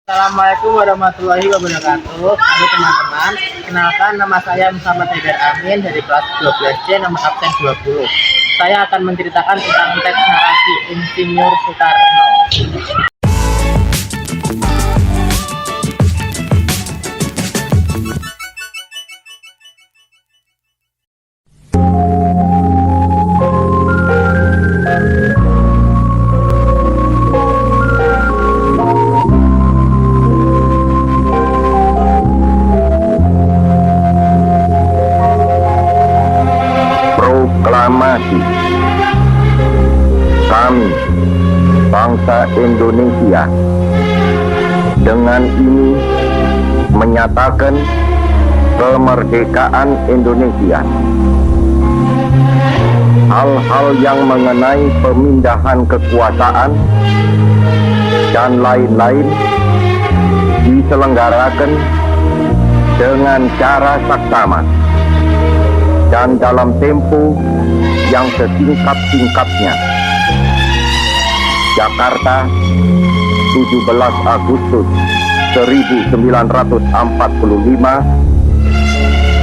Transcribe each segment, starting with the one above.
Assalamualaikum warahmatullahi wabarakatuh. Halo teman-teman, kenalkan nama saya Muhammad Haidar Amin dari kelas 12C nomor absen 20. Saya akan menceritakan tentang teks narasi Insinyur Soekarno. Proklamasi. Kami, bangsa Indonesia, dengan ini menyatakan kemerdekaan Indonesia. Hal-hal yang mengenai pemindahan kekuasaan dan lain-lain diselenggarakan dengan cara saksama dan dalam tempo yang sesingkat-singkatnya. Jakarta, 17 Agustus 1945,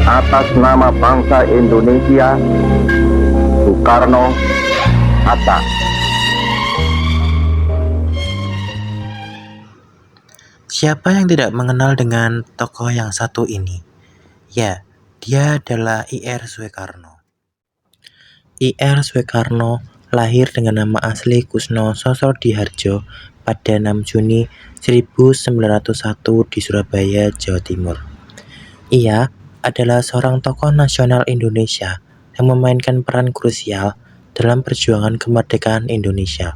atas nama bangsa Indonesia, Soekarno Hatta. Siapa yang tidak mengenal dengan tokoh yang satu ini? Ya, dia adalah Ir Soekarno. Ir Soekarno lahir dengan nama asli Kusno Sosodiharjo pada 6 Juni 1901 di Surabaya, Jawa Timur. Ia adalah seorang tokoh nasional Indonesia yang memainkan peran krusial dalam perjuangan kemerdekaan Indonesia.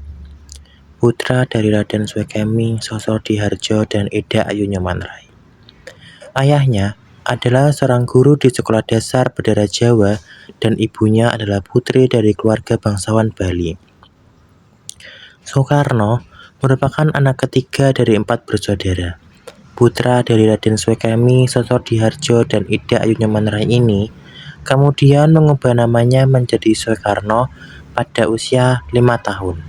Putra dari Raden Swekemi Sosodiharjo dan Ida Ayu Nyomanrai. Ayahnya adalah seorang guru di sekolah dasar Bedara Jawa dan ibunya adalah putri dari keluarga bangsawan Bali. Soekarno merupakan anak ketiga dari 4 bersaudara. Putra dari Raden Swekemi Sosodiharjo dan Ida Ayu Nyomanrai ini kemudian mengubah namanya menjadi Soekarno pada usia 5 tahun.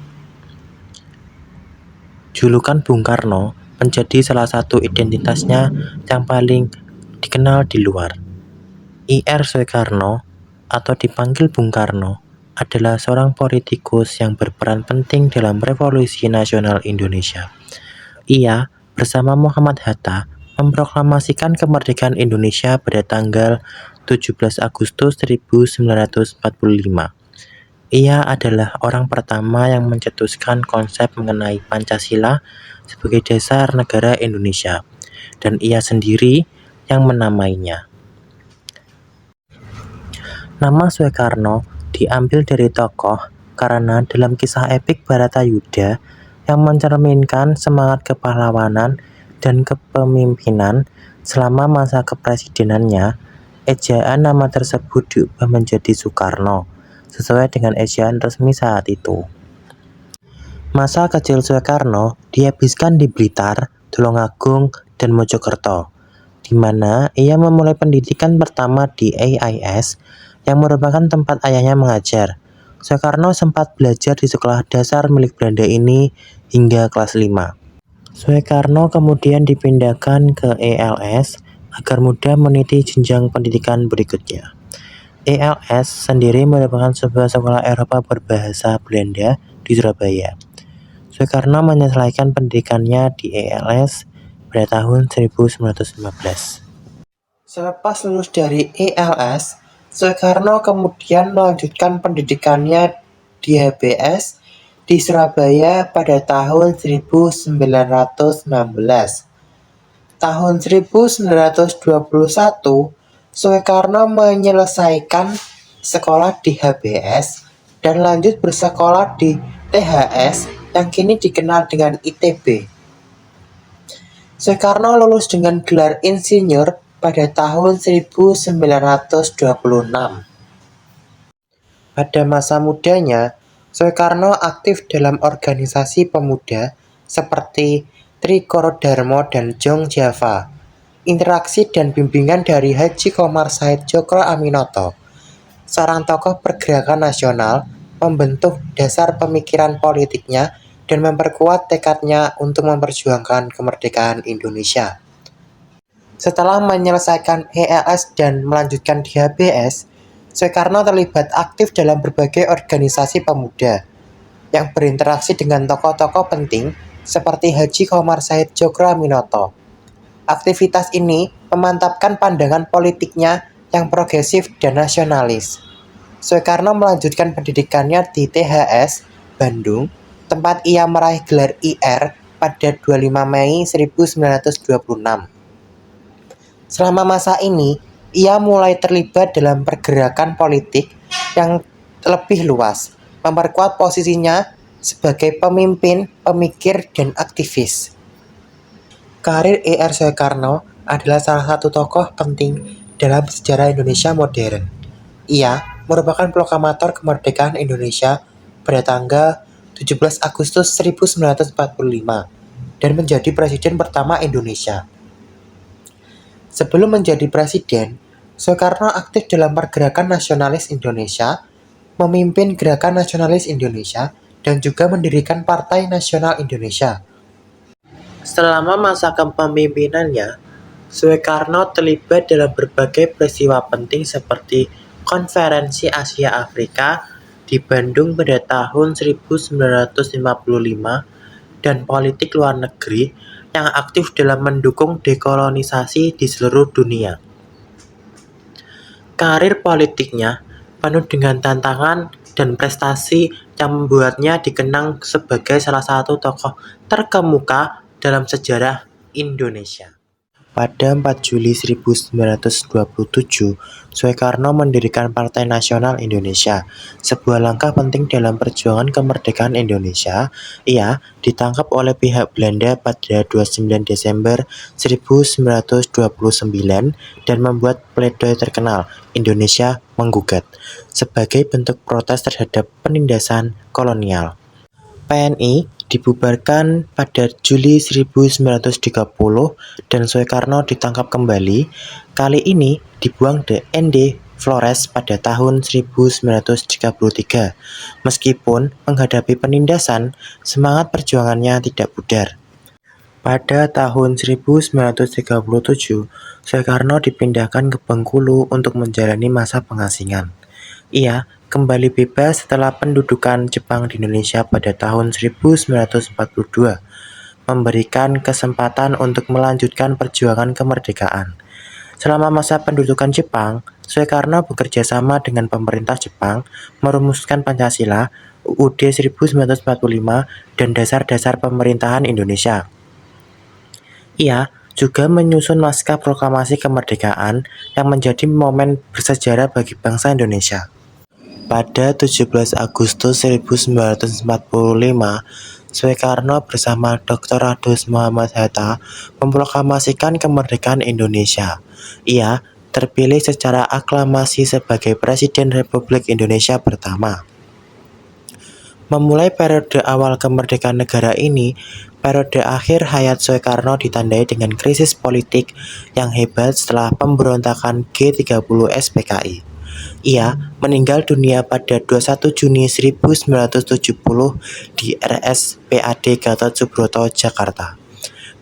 Julukan Bung Karno menjadi salah satu identitasnya yang paling dikenal di luar. Ir Soekarno atau dipanggil Bung Karno adalah seorang politikus yang berperan penting dalam Revolusi Nasional Indonesia. Ia bersama Muhammad Hatta memproklamasikan kemerdekaan Indonesia pada tanggal 17 Agustus 1945. Ia adalah orang pertama yang mencetuskan konsep mengenai Pancasila sebagai dasar negara Indonesia, dan ia sendiri yang menamainya. Nama Soekarno diambil dari tokoh karena dalam kisah epik Baratayuda yang mencerminkan semangat kepahlawanan dan kepemimpinan selama masa kepresidenannya, ejaan nama tersebut diubah menjadi Soekarno sesuai dengan ejaan resmi saat itu. Masa kecil Soekarno dihabiskan di Blitar, Tulungagung, dan Mojokerto, di mana ia memulai pendidikan pertama di AIS yang merupakan tempat ayahnya mengajar. Soekarno sempat belajar di sekolah dasar milik Belanda ini hingga kelas 5. Soekarno kemudian dipindahkan ke ELS agar mudah meniti jenjang pendidikan berikutnya. ELS sendiri merupakan sebuah sekolah Eropa berbahasa Belanda di Surabaya. Soekarno menyelesaikan pendidikannya di ELS pada tahun 1915. Selepas lulus dari ELS, Soekarno kemudian melanjutkan pendidikannya di HBS di Surabaya pada tahun 1916. Tahun 1921, Soekarno menyelesaikan sekolah di HBS dan lanjut bersekolah di THS yang kini dikenal dengan ITB. Soekarno lulus dengan gelar insinyur pada tahun 1926. Pada masa mudanya, Soekarno aktif dalam organisasi pemuda seperti Trikoro Darmo dan Jong Java. Interaksi dan bimbingan dari Haji Komar Said Djokro Aminoto, seorang tokoh pergerakan nasional, membentuk dasar pemikiran politiknya dan memperkuat tekadnya untuk memperjuangkan kemerdekaan Indonesia. Setelah menyelesaikan ELS dan melanjutkan di HBS, Soekarno terlibat aktif dalam berbagai organisasi pemuda yang berinteraksi dengan tokoh-tokoh penting seperti Haji Komar Said Djokroaminoto. Aktivitas ini memantapkan pandangan politiknya yang progresif dan nasionalis. Soekarno melanjutkan pendidikannya di THS, Bandung, tempat ia meraih gelar IR pada 25 Mei 1926. Selama masa ini, ia mulai terlibat dalam pergerakan politik yang lebih luas, memperkuat posisinya sebagai pemimpin, pemikir, dan aktivis. Karir E.R. Soekarno adalah salah satu tokoh penting dalam sejarah Indonesia modern. Ia merupakan proklamator kemerdekaan Indonesia pada tanggal 17 Agustus 1945 dan menjadi presiden pertama Indonesia. Sebelum menjadi presiden, Soekarno aktif dalam pergerakan nasionalis Indonesia, memimpin Gerakan Nasionalis Indonesia, dan juga mendirikan Partai Nasional Indonesia. Selama masa kepemimpinannya, Soekarno terlibat dalam berbagai peristiwa penting seperti Konferensi Asia Afrika di Bandung pada tahun 1955 dan politik luar negeri yang aktif dalam mendukung dekolonisasi di seluruh dunia. Karir politiknya penuh dengan tantangan dan prestasi yang membuatnya dikenang sebagai salah satu tokoh terkemuka dalam sejarah Indonesia. Pada 4 Juli 1927, Soekarno mendirikan Partai Nasional Indonesia, sebuah langkah penting dalam perjuangan kemerdekaan Indonesia. Ia ditangkap oleh pihak Belanda pada 29 Desember 1929 dan membuat pledoi terkenal, Indonesia Menggugat, sebagai bentuk protes terhadap penindasan kolonial. PNI dibubarkan pada Juli 1930 dan Soekarno ditangkap kembali. Kali ini dibuang di ND Flores pada tahun 1933. Meskipun menghadapi penindasan, semangat perjuangannya tidak pudar. Pada tahun 1937, Soekarno dipindahkan ke Bengkulu untuk menjalani masa pengasingan. Ia kembali bebas setelah pendudukan Jepang di Indonesia pada tahun 1942, memberikan kesempatan untuk melanjutkan perjuangan kemerdekaan. Selama masa pendudukan Jepang, Soekarno bekerja sama dengan pemerintah Jepang merumuskan Pancasila, UUD 1945, dan dasar-dasar pemerintahan Indonesia. Ia juga menyusun naskah proklamasi kemerdekaan yang menjadi momen bersejarah bagi bangsa Indonesia. Pada 17 Agustus 1945, Soekarno bersama Dr. Rados Muhammad Hatta memproklamasikan kemerdekaan Indonesia. Ia terpilih secara aklamasi sebagai Presiden Republik Indonesia pertama. Memulai periode awal kemerdekaan negara ini, periode akhir hayat Soekarno ditandai dengan krisis politik yang hebat setelah pemberontakan G30 SPKI. Ia meninggal dunia pada 21 Juni 1970 di RSPAD Gatot Subroto, Jakarta,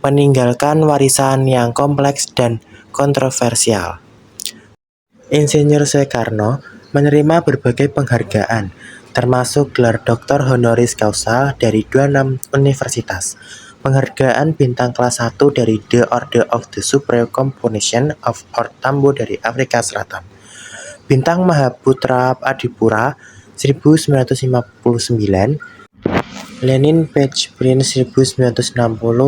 meninggalkan warisan yang kompleks dan kontroversial. Insinyur Soekarno menerima berbagai penghargaan, termasuk gelar Doktor Honoris Causa dari 26 universitas, penghargaan bintang kelas 1 dari The Order of the Supreme Composition of Art Tambo dari Afrika Selatan, bintang Mahaputra Adipura 1959, Lenin Badge Prince 1960,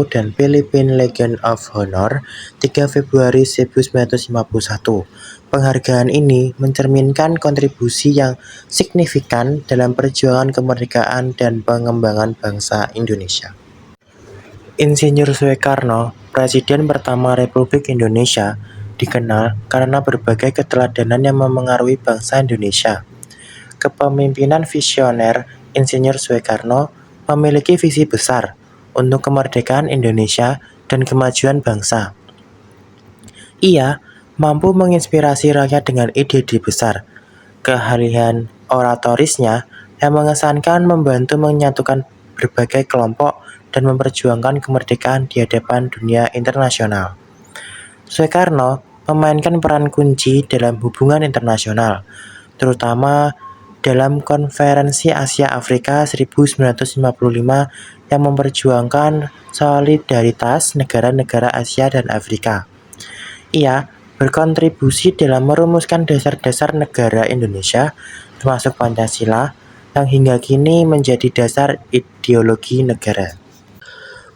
dan Philippine Legion of Honor 3 Februari 1951. Penghargaan ini mencerminkan kontribusi yang signifikan dalam perjuangan kemerdekaan dan pengembangan bangsa Indonesia. Insinyur Soekarno, Presiden pertama Republik Indonesia, dikenal karena berbagai keteladanan yang memengaruhi bangsa Indonesia. Kepemimpinan visioner Insinyur Soekarno memiliki visi besar untuk kemerdekaan Indonesia dan kemajuan bangsa. Ia mampu menginspirasi rakyat dengan ide-ide besar. Keahlian oratorisnya yang mengesankan membantu menyatukan berbagai kelompok dan memperjuangkan kemerdekaan di hadapan dunia internasional. Soekarno memainkan peran kunci dalam hubungan internasional, terutama dalam Konferensi Asia Afrika 1955 yang memperjuangkan solidaritas negara-negara Asia dan Afrika. Ia berkontribusi dalam merumuskan dasar-dasar negara Indonesia, termasuk Pancasila, yang hingga kini menjadi dasar ideologi negara.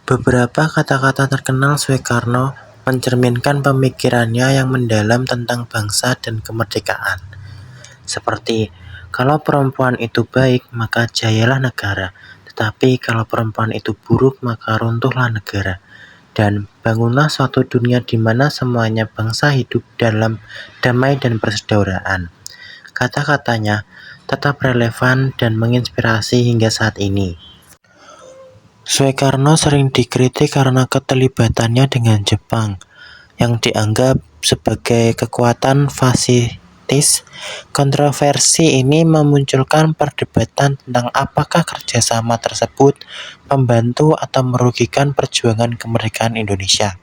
Beberapa kata-kata terkenal Soekarno mencerminkan pemikirannya yang mendalam tentang bangsa dan kemerdekaan. Seperti, kalau perempuan itu baik, maka jayalah negara. Tetapi kalau perempuan itu buruk, maka runtuhlah negara. Dan bangunlah suatu dunia di mana semuanya bangsa hidup dalam damai dan persaudaraan. Kata-katanya tetap relevan dan menginspirasi hingga saat ini. Soekarno sering dikritik karena keterlibatannya dengan Jepang, yang dianggap sebagai kekuatan fasisis. Kontroversi ini memunculkan perdebatan tentang apakah kerjasama tersebut membantu atau merugikan perjuangan kemerdekaan Indonesia.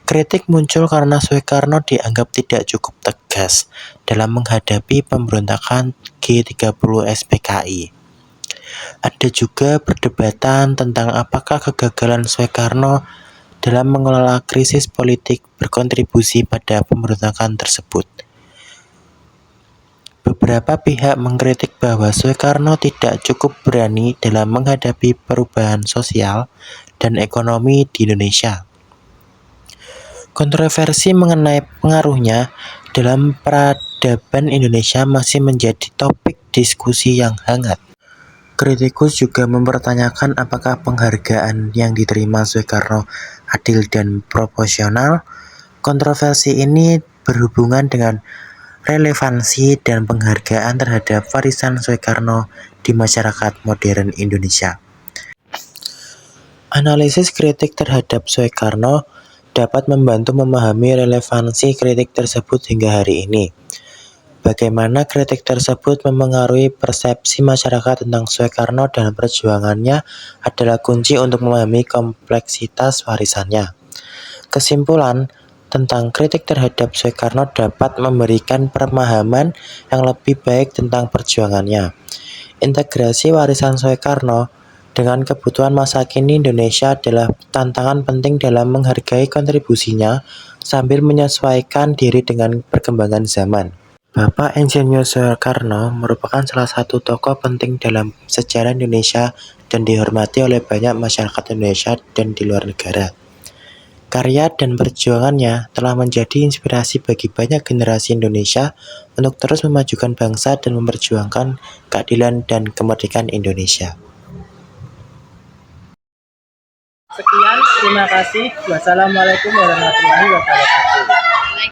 Kritik muncul karena Soekarno dianggap tidak cukup tegas dalam menghadapi pemberontakan G30 SPKI. Ada juga perdebatan tentang apakah kegagalan Soekarno dalam mengelola krisis politik berkontribusi pada pemberontakan tersebut. Beberapa pihak mengkritik bahwa Soekarno tidak cukup berani dalam menghadapi perubahan sosial dan ekonomi di Indonesia. Kontroversi mengenai pengaruhnya dalam peradaban Indonesia masih menjadi topik diskusi yang hangat. Kritikus juga mempertanyakan apakah penghargaan yang diterima Soekarno adil dan proporsional. Kontroversi ini berhubungan dengan relevansi dan penghargaan terhadap warisan Soekarno di masyarakat modern Indonesia. Analisis kritik terhadap Soekarno dapat membantu memahami relevansi kritik tersebut hingga hari ini. Bagaimana kritik tersebut memengaruhi persepsi masyarakat tentang Soekarno dan perjuangannya adalah kunci untuk memahami kompleksitas warisannya. Kesimpulan tentang kritik terhadap Soekarno dapat memberikan pemahaman yang lebih baik tentang perjuangannya. Integrasi warisan Soekarno dengan kebutuhan masa kini Indonesia adalah tantangan penting dalam menghargai kontribusinya sambil menyesuaikan diri dengan perkembangan zaman. Bapak Insinyur Soekarno merupakan salah satu tokoh penting dalam sejarah Indonesia dan dihormati oleh banyak masyarakat Indonesia dan di luar negara. Karya dan perjuangannya telah menjadi inspirasi bagi banyak generasi Indonesia untuk terus memajukan bangsa dan memperjuangkan keadilan dan kemerdekaan Indonesia. Sekian, terima kasih. Wassalamualaikum warahmatullahi wabarakatuh.